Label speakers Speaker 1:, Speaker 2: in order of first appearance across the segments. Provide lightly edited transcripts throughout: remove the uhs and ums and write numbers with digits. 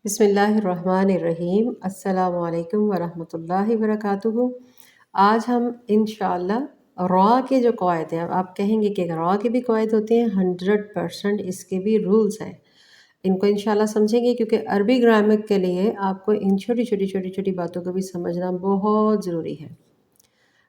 Speaker 1: بسم اللہ الرحمن الرحیم۔ السلام علیکم ورحمۃ اللہ وبرکاتہ۔ آج ہم انشاءاللہ را کے جو قواعد ہیں، آپ کہیں گے کہ را کے بھی قواعد ہوتے ہیں، 100% اس کے بھی رولز ہیں، ان کو انشاءاللہ سمجھیں گے کیونکہ عربی گرامر کے لیے آپ کو ان چھوٹی چھوٹی چھوٹی چھوٹی باتوں کو بھی سمجھنا بہت ضروری ہے۔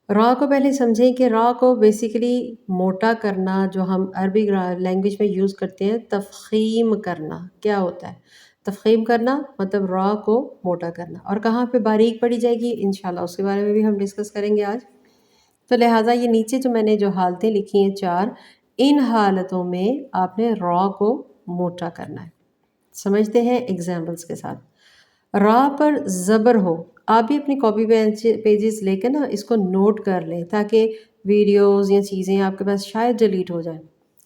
Speaker 1: را کو پہلے سمجھیں کہ را کو بیسیکلی موٹا کرنا، جو ہم عربی لینگویج میں یوز کرتے ہیں، تفخیم کرنا کیا ہوتا ہے؟ تفخیم کرنا مطلب را کو موٹا کرنا، اور کہاں پہ باریک پڑی جائے گی انشاءاللہ اس کے بارے میں بھی ہم ڈسکس کریں گے آج۔ تو لہٰذا یہ نیچے جو میں نے جو حالتیں لکھی ہیں 4، ان حالتوں میں آپ نے را کو موٹا کرنا ہے۔ سمجھتے ہیں ایگزامپلس کے ساتھ۔ را پر زبر ہو، آپ بھی اپنی کاپی پیجز لے کے نا اس کو نوٹ کر لیں تاکہ ویڈیوز یا چیزیں آپ کے پاس شاید ڈیلیٹ ہو جائیں۔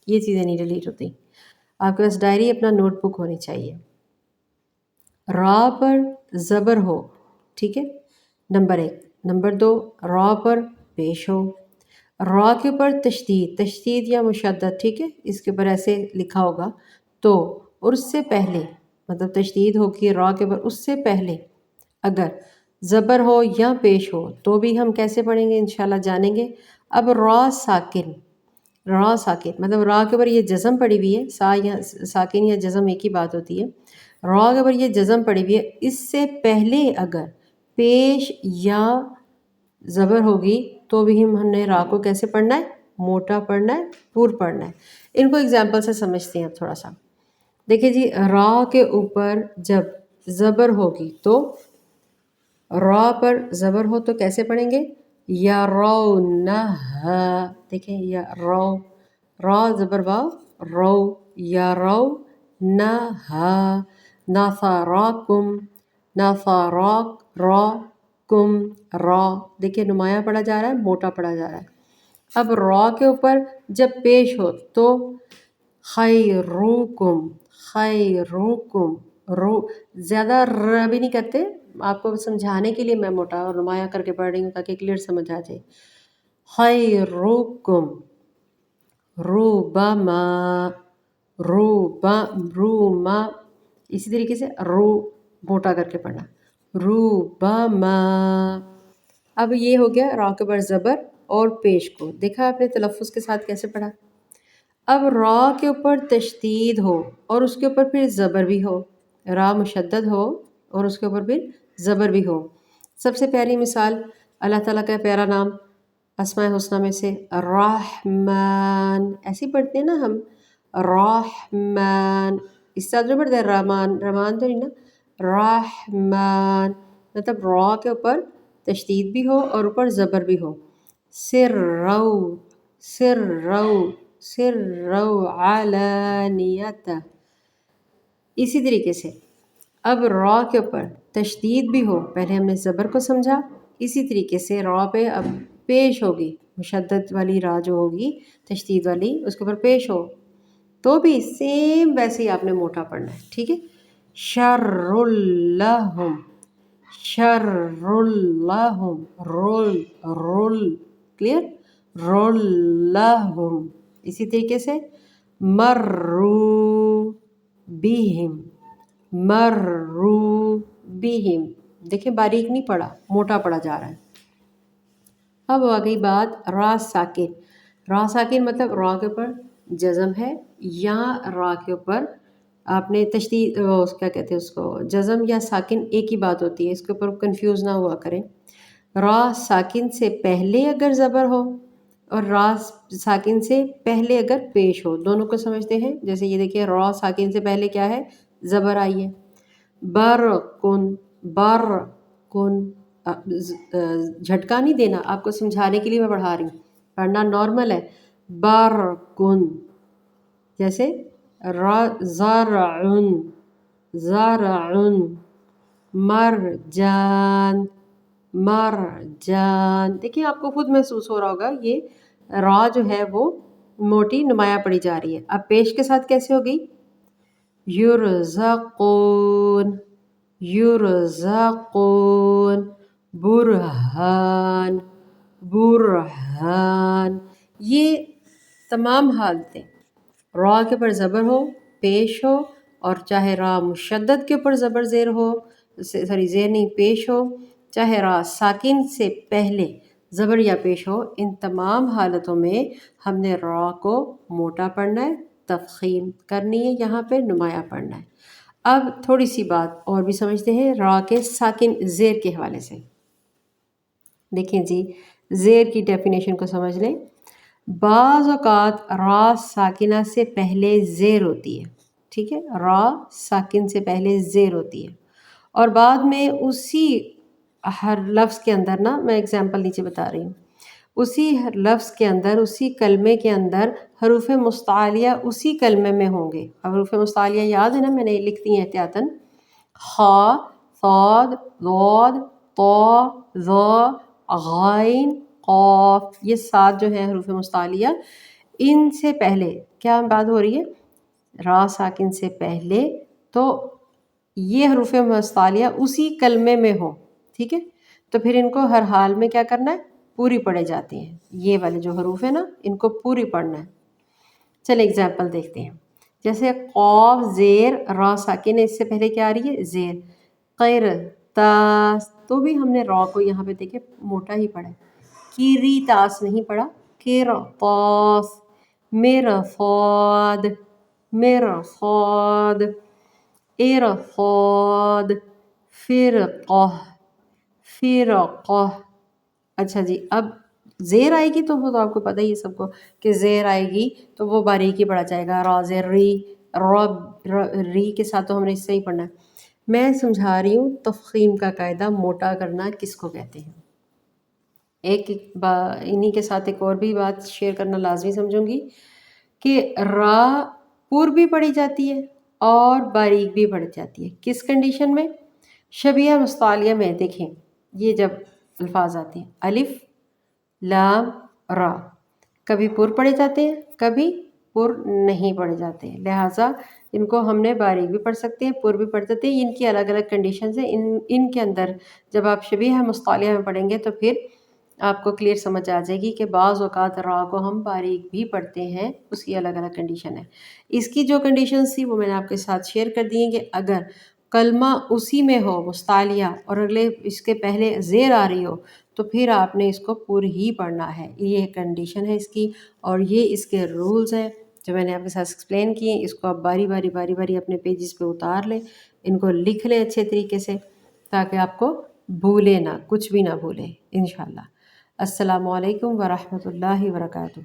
Speaker 1: یہ چیزیں نہیں ڈیلیٹ ہوتی، آپ کے پاس ڈائری اپنا نوٹ بک ہونی چاہیے۔ را پر زبر ہو، ٹھیک ہے، نمبر 1۔ نمبر 2، را پر پیش ہو۔ را کے اوپر تشدید یا مشدد، ٹھیک ہے، اس کے اوپر ایسے لکھا ہوگا تو، اور اس سے پہلے مطلب تشدید ہوگی را کے اوپر، اس سے پہلے اگر زبر ہو یا پیش ہو تو بھی ہم کیسے پڑھیں گے انشاءاللہ جانیں گے۔ اب را ساکن، را ساکن مطلب را کے اوپر یہ جزم پڑی ہوئی ہے، سا یا ساکن یا جزم ایک ہی بات ہوتی ہے۔ را کے اوپر یہ جزم پڑی ہوئی ہے، اس سے پہلے اگر پیش یا زبر ہوگی تو بھی ہم نے را کو کیسے پڑھنا ہے؟ موٹا پڑھنا ہے، پور پڑھنا ہے۔ ان کو اگزامپل سے سمجھتے ہیں اب تھوڑا سا۔ دیکھیں جی، را کے اوپر جب زبر ہوگی تو، را پر زبر ہو تو کیسے پڑھیں گے؟ یا رونہا، دیکھیں یا رو، را زبر واو، رو، یا رو نہا، ناثاراکم، ناثاراک، را کم، را، دیکھیں نمایاں پڑھا جا رہا ہے، موٹا پڑھا جا رہا ہے۔ اب را کے اوپر جب پیش ہو تو خیروکم، خیروکم، رو زیادہ ر بھی نہیں کرتے، آپ کو سمجھانے کے لیے میں موٹا اور نمایاں کر کے پڑھ رہی ہوں تاکہ کلیئر سمجھ آ جائے۔ خیروکم، روبما، روما، اسی طریقے سے رو موٹا کر کے پڑھنا، روبما۔ اب یہ ہو گیا را کے اوپر زبر اور پیش کو، دیکھا آپ نے تلفظ کے ساتھ کیسے پڑھا۔ اب را کے اوپر تشدید ہو اور اس کے اوپر پھر زبر بھی ہو، را مشدد ہو اور اس کے اوپر پھر زبر بھی ہو۔ سب سے پیاری مثال اللہ تعالیٰ کا پیارا نام اسماء حسنہ میں سے الرحمن، ایسے پڑھتے ہیں نا ہم، رحمن، اس طرح جو پڑھتے ہیں رحمان، رحمان تو نہیں نا، رحمن مطلب را کے اوپر تشدید بھی ہو اور اوپر زبر بھی ہو۔ سرو، سرو، سرو علانیت، اسی طریقے سے اب را کے اوپر تشدید بھی ہو، پہلے ہم نے زبر کو سمجھا، اسی طریقے سے را پہ اب پیش ہوگی، مشدد والی را جو ہوگی تشدید والی اس کے اوپر پیش ہو تو بھی سیم ویسے ہی آپ نے موٹا پڑھنا ہے، ٹھیک ہے۔ شر لہم، شر لہم، رول، رول، کلیئر، رول لہم، اسی طریقے سے مرو بہم، مرو بہم، دیکھیں باریک نہیں پڑھا، موٹا پڑھا جا رہا ہے۔ اب آ گئی بات را ساکن۔ را ساکن مطلب را کے اوپر جزم ہے یا را کے اوپر آپ نے تشدید، کیا کہتے ہیں اس کو، جزم یا ساکن ایک ہی بات ہوتی ہے، اس کے اوپر کنفیوز نہ ہوا کریں۔ را ساکن سے پہلے اگر زبر ہو اور را ساکن سے پہلے اگر پیش ہو، دونوں کو سمجھتے ہیں۔ جیسے یہ دیکھیں را ساکن سے پہلے کیا ہے؟ زبر آئی ہے۔ برقن، برقن، جھٹکا نہیں دینا، آپ کو سمجھانے کے لیے میں پڑھا رہی ہوں، پڑھنا نارمل ہے۔ برقن، جیسے زرعن، زرعن، مرجان، مرجان، دیکھیں آپ کو خود محسوس ہو رہا ہوگا یہ را جو ہے وہ موٹی نمایاں پڑی جا رہی ہے۔ اب پیش کے ساتھ کیسے ہوگی؟ یرزقون، یرزقون، برہان، برہان، یہ تمام حالتیں را کے پر زبر ہو، پیش ہو اور چاہے را مشدد کے اوپر زبر زیر ہو، سوری زیر نہیں پیش ہو، چاہے را ساکن سے پہلے زبر یا پیش ہو، ان تمام حالتوں میں ہم نے را کو موٹا پڑھنا ہے، تفخیم کرنی ہے، یہاں پہ نمایاں پڑھنا ہے۔ اب تھوڑی سی بات اور بھی سمجھتے ہیں را کے ساکن زیر کے حوالے سے۔ دیکھیں جی، زیر کی ڈیفینیشن کو سمجھ لیں۔ بعض اوقات را ساکنہ سے پہلے زیر ہوتی ہے، ٹھیک ہے، را ساکن سے پہلے زیر ہوتی ہے، اور بعد میں اسی ہر لفظ کے اندر نا، میں اگزامپل نیچے بتا رہی ہوں، اسی لفظ کے اندر، اسی کلمے کے اندر حروف مستعلیہ اسی کلمے میں ہوں گے۔ حروف مستعلیہ یاد ہے نا، میں نے لکھتی ہیں احتیاطاً، خا، صاد، ضاد، طا، ظا، غائن، قاف، یہ 7 جو ہیں حروف مستعلیہ، ان سے پہلے کیا بات ہو رہی ہے؟ را ساکن سے پہلے، تو یہ حروف مستعلیہ اسی کلمے میں ہو، ٹھیک ہے، تو پھر ان کو ہر حال میں کیا کرنا ہے؟ پوری پڑھے جاتے ہیں۔ یہ والے جو حروف ہیں نا، ان کو پوری پڑھنا ہے۔ چلے ایگزامپل دیکھتے ہیں، جیسے قاف زیر را ساکن ہے، اس سے پہلے کیا آ رہی ہے؟ زیر۔ قیر تاس، تو بھی ہم نے را کو یہاں پہ دیکھے موٹا ہی پڑھا ہے، کیری تاس نہیں پڑھا، کیر تاس، میرا فاد، میرا فاد، ارفاد، فرقہ، فرقہ۔ اچھا جی، اب زیر آئے گی تو وہ تو آپ کو پتہ ہی ہے سب کو کہ زیر آئے گی تو وہ باریکی پڑھا جائے گا، را زیر ری، ری کے ساتھ تو ہم نے اس سے ہی پڑھنا ہے۔ میں سمجھا رہی ہوں تفخیم کا قاعدہ موٹا کرنا کس کو کہتے ہیں۔ انہی کے ساتھ ایک اور بھی بات شیئر کرنا لازمی سمجھوں گی کہ را پور بھی پڑھی جاتی ہے اور باریک بھی پڑھی جاتی ہے۔ کس کنڈیشن میں؟ شبیہ مستعلیہ میں۔ دیکھیں یہ جب الفاظ آتے ہیں الف، لام، را، کبھی پر پڑھے جاتے ہیں، کبھی پر نہیں پڑھے جاتے ہیں، لہٰذا ان کو ہم نے باریک بھی پڑھ سکتے ہیں، پر بھی پڑھ سکتے ہیں۔ ان کی الگ الگ کنڈیشنز ہیں۔ ان کے اندر جب آپ شبیہ مستعلیہ میں پڑھیں گے تو پھر آپ کو کلیئر سمجھ آ جائے گی کہ بعض اوقات را کو ہم باریک بھی پڑھتے ہیں، اس کی الگ الگ کنڈیشن ہے۔ اس کی جو کنڈیشنز تھی وہ میں نے آپ کے ساتھ شیئر کر دی ہیں کہ اگر کلمہ اسی میں ہو مستعلیہ اور اگلے اس کے پہلے زیر آ رہی ہو تو پھر آپ نے اس کو پر ہی پڑھنا ہے، یہ کنڈیشن ہے اس کی، اور یہ اس کے رولز ہیں جو میں نے آپ کے ساتھ ایکسپلین کیے ہیں۔ اس کو آپ باری باری اپنے پیجز پہ اتار لیں، ان کو لکھ لیں اچھے طریقے سے تاکہ آپ کو بھولے نہ، کچھ بھی نہ بھولیں انشاءاللہ۔ السلام علیکم ورحمۃ اللہ وبرکاتہ۔